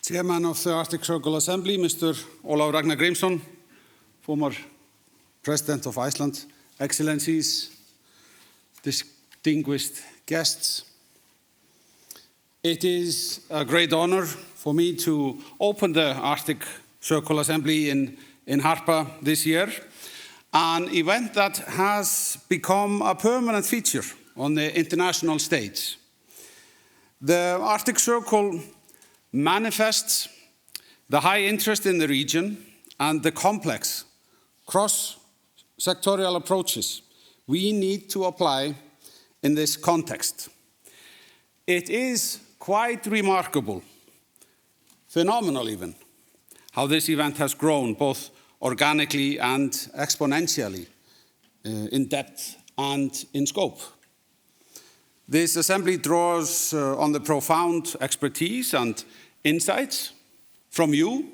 Chairman of the Arctic Circle Assembly, Mr. Ólafur Ragnar Grímsson, former President of Iceland, Excellencies, distinguished guests. It is a great honor for me to open the Arctic Circle Assembly in Harpa this year, an event that has become a permanent feature on the international stage. The Arctic Circle manifests the high interest in the region and the complex cross-sectorial approaches we need to apply in this context. It is quite remarkable, phenomenal even, how this event has grown both organically and exponentially in depth and in scope. This assembly draws on the profound expertise and insights from you,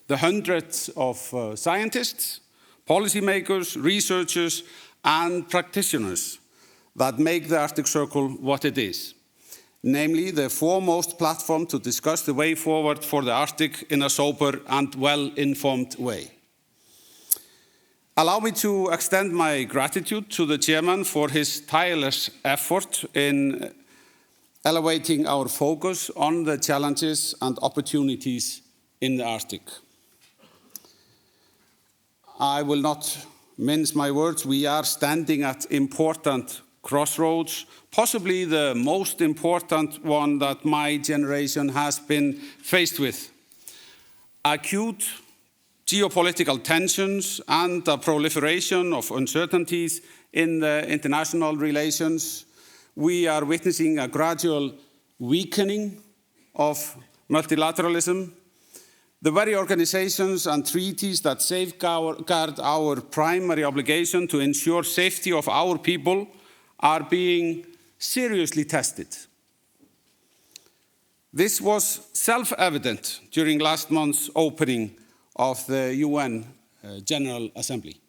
the hundreds of scientists, policymakers, researchers, and practitioners that make the Arctic Circle what it is, namely the foremost platform to discuss the way forward for the Arctic in a sober and well-informed way. Allow me to extend my gratitude to the Chairman for his tireless effort in elevating our focus on the challenges and opportunities in the Arctic. I will not mince my words. We are standing at important crossroads, possibly the most important one that my generation has been faced with. Acute geopolitical tensions and a proliferation of uncertainties in the international relations. We are witnessing a gradual weakening of multilateralism. The very organizations and treaties that safeguard our primary obligation to ensure safety of our people are being seriously tested. This was self-evident during last month's opening of the UN General Assembly.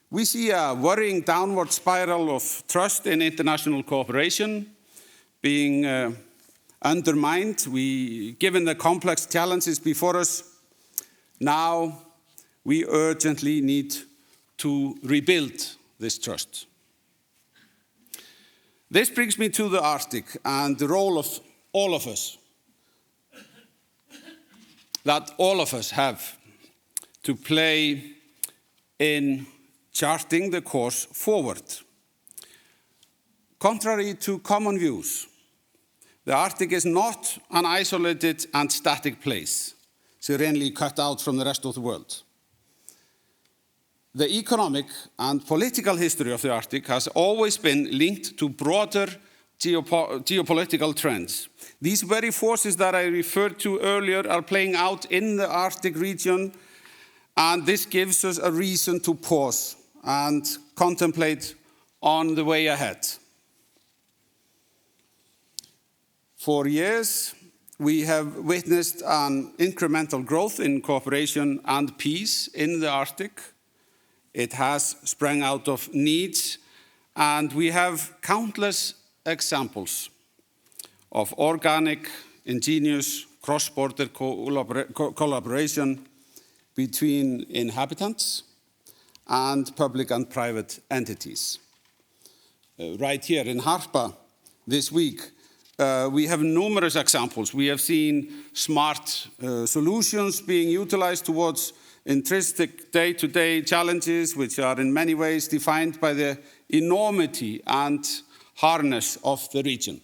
We see a worrying downward spiral of trust in international cooperation being undermined. Given the complex challenges before us, now we urgently need to rebuild this trust. This brings me to the Arctic and the role of all of us, that all of us have to play in charting the course forward. Contrary to common views, the Arctic is not an isolated and static place, serenely cut out from the rest of the world. The economic and political history of the Arctic has always been linked to broader geopolitical trends. These very forces that I referred to earlier are playing out in the Arctic region, and this gives us a reason to pause and contemplate on the way ahead. For years, we have witnessed an incremental growth in cooperation and peace in the Arctic. It has sprung out of needs, and we have countless examples of organic, indigenous, cross-border collaboration between inhabitants and public and private entities. Right here in Harpa this week, we have numerous examples. We have seen smart solutions being utilized towards intrinsic day-to-day challenges, which are in many ways defined by the enormity and hardness of the region.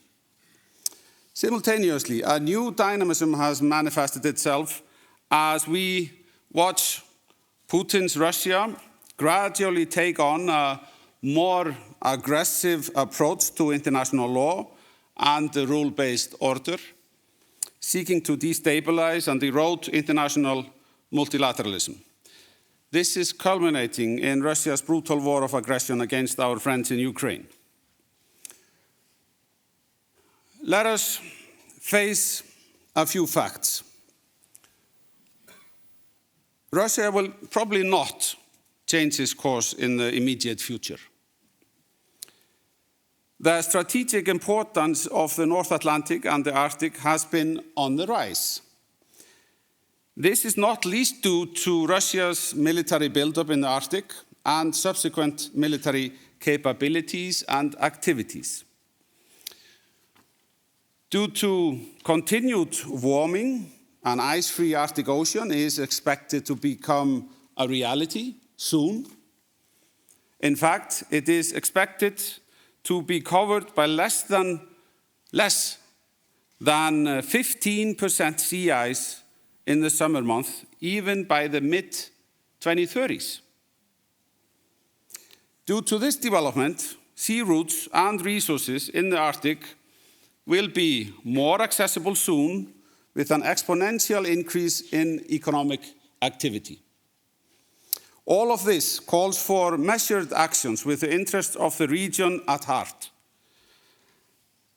Simultaneously, a new dynamism has manifested itself as we watch Putin's Russia gradually take on a more aggressive approach to international law and the rule-based order, seeking to destabilize and erode international multilateralism. This is culminating in Russia's brutal war of aggression against our friends in Ukraine. Let us face a few facts. Russia will probably not change its course in the immediate future. The strategic importance of the North Atlantic and the Arctic has been on the rise. This is not least due to Russia's military buildup in the Arctic and subsequent military capabilities and activities. Due to continued warming, an ice-free Arctic Ocean is expected to become a reality soon. In fact, it is expected to be covered by less than 15% sea ice in the summer months, even by the mid-2030s. Due to this development, sea routes and resources in the Arctic will be more accessible soon, with an exponential increase in economic activity. All of this calls for measured actions with the interests of the region at heart.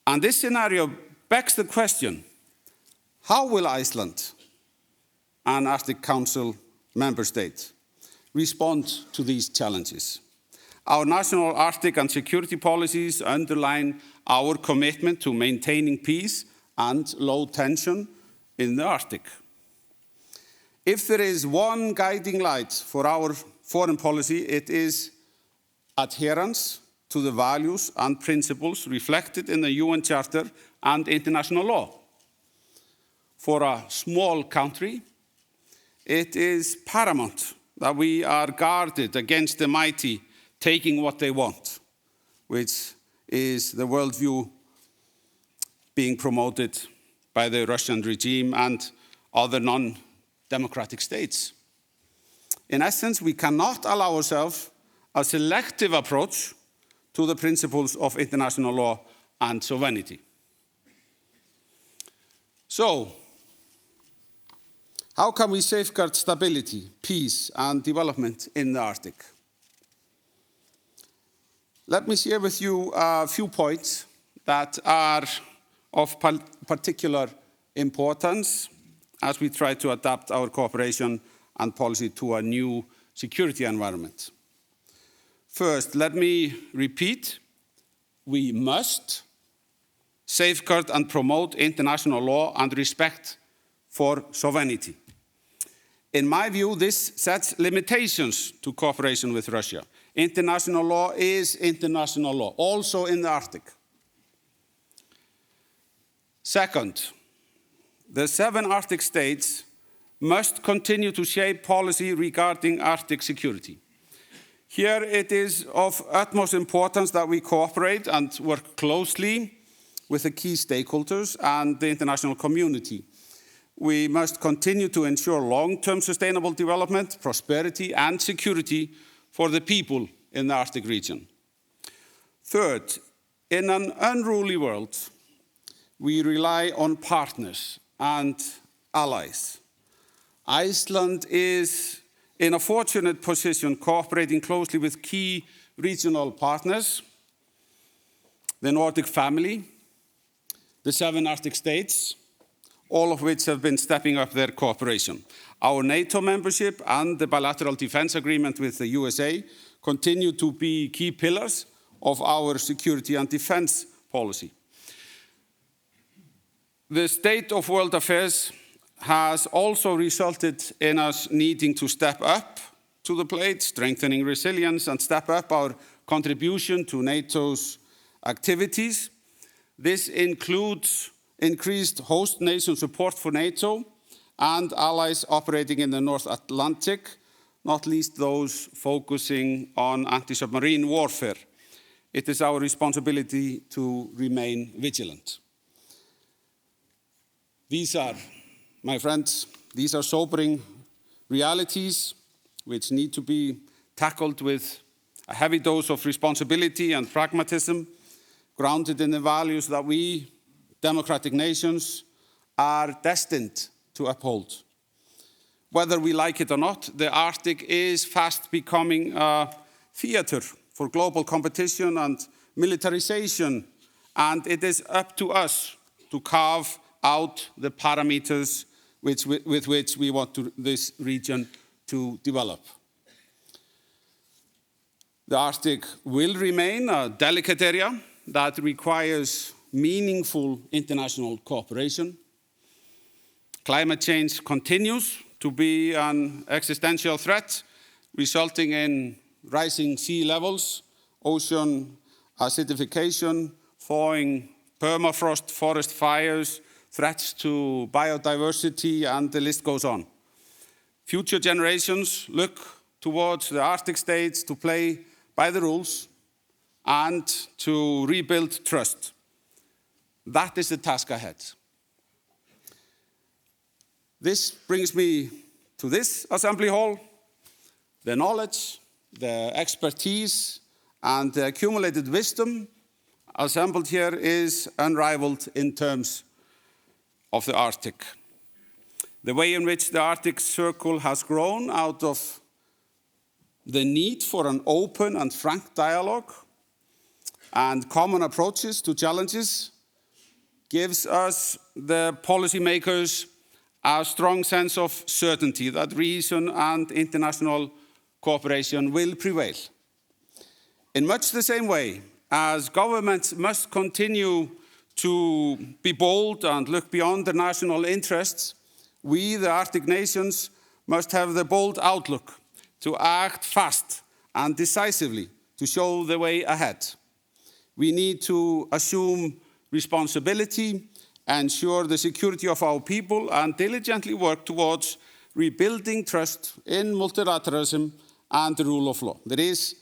And this scenario begs the question, how will Iceland, an Arctic Council member state, respond to these challenges? Our national Arctic and security policies underline our commitment to maintaining peace and low tension in the Arctic. If there is one guiding light for our foreign policy, it is adherence to the values and principles reflected in the UN Charter and international law. For a small country, it is paramount that we are guarded against the mighty taking what they want, which is the worldview being promoted by the Russian regime and other non-democratic states. In essence, we cannot allow ourselves a selective approach to the principles of international law and sovereignty. So, how can we safeguard stability, peace, and development in the Arctic? Let me share with you a few points that are of particular importance as we try to adapt our cooperation and policy to a new security environment. First, let me repeat, we must safeguard and promote international law and respect for sovereignty. In my view, this sets limitations to cooperation with Russia. International law is international law, also in the Arctic. Second, the 7 Arctic states must continue to shape policy regarding Arctic security. Here it is of utmost importance that we cooperate and work closely with the key stakeholders and the international community. We must continue to ensure long-term sustainable development, prosperity, and security for the people in the Arctic region. Third, in an unruly world, we rely on partners and allies. Iceland is in a fortunate position cooperating closely with key regional partners, the Nordic family, the 7 Arctic states, all of which have been stepping up their cooperation. Our NATO membership and the bilateral defense agreement with the USA continue to be key pillars of our security and defense policy. The state of world affairs has also resulted in us needing to step up to the plate, strengthening resilience, and step up our contribution to NATO's activities. This includes increased host nation support for NATO and allies operating in the North Atlantic, not least those focusing on anti-submarine warfare. It is our responsibility to remain vigilant. These are, my friends, these are sobering realities which need to be tackled with a heavy dose of responsibility and pragmatism, grounded in the values that we, democratic nations, are destined to uphold. Whether we like it or not, the Arctic is fast becoming a theater for global competition and militarization, and it is up to us to carve out the parameters with which we want this region to develop. The Arctic will remain a delicate area that requires meaningful international cooperation. Climate change continues to be an existential threat, resulting in rising sea levels, ocean acidification, thawing permafrost, forest fires, threats to biodiversity, and the list goes on. Future generations look towards the Arctic states to play by the rules and to rebuild trust. That is the task ahead. This brings me to this assembly hall. The knowledge, the expertise, and the accumulated wisdom assembled here is unrivaled in terms of the Arctic. The way in which the Arctic Circle has grown out of the need for an open and frank dialogue and common approaches to challenges gives us, the policymakers, a strong sense of certainty that reason and international cooperation will prevail. In much the same way as governments must continue to be bold and look beyond their national interests, we, the Arctic nations, must have the bold outlook to act fast and decisively to show the way ahead. We need to assume responsibility, ensure the security of our people, and diligently work towards rebuilding trust in multilateralism and the rule of law. There is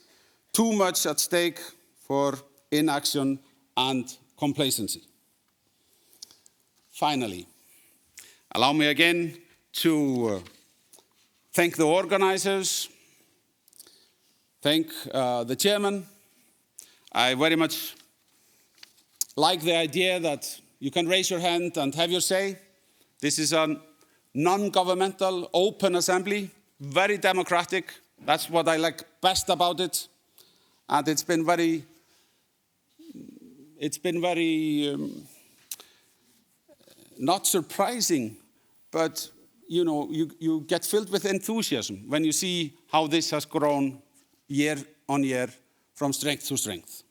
too much at stake for inaction and complacency. Finally, allow me again to thank the organizers, thank the chairman. I very much like the idea that you can raise your hand and have your say. This is a non-governmental, open assembly, very democratic. That's what I like best about it. And it's been very not surprising, but you get filled with enthusiasm when you see how this has grown year on year from strength to strength.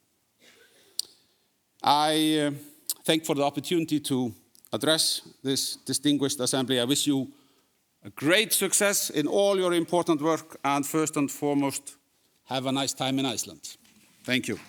I thank for the opportunity to address this distinguished assembly. I wish you a great success in all your important work, and first and foremost, have a nice time in Iceland. Thank you.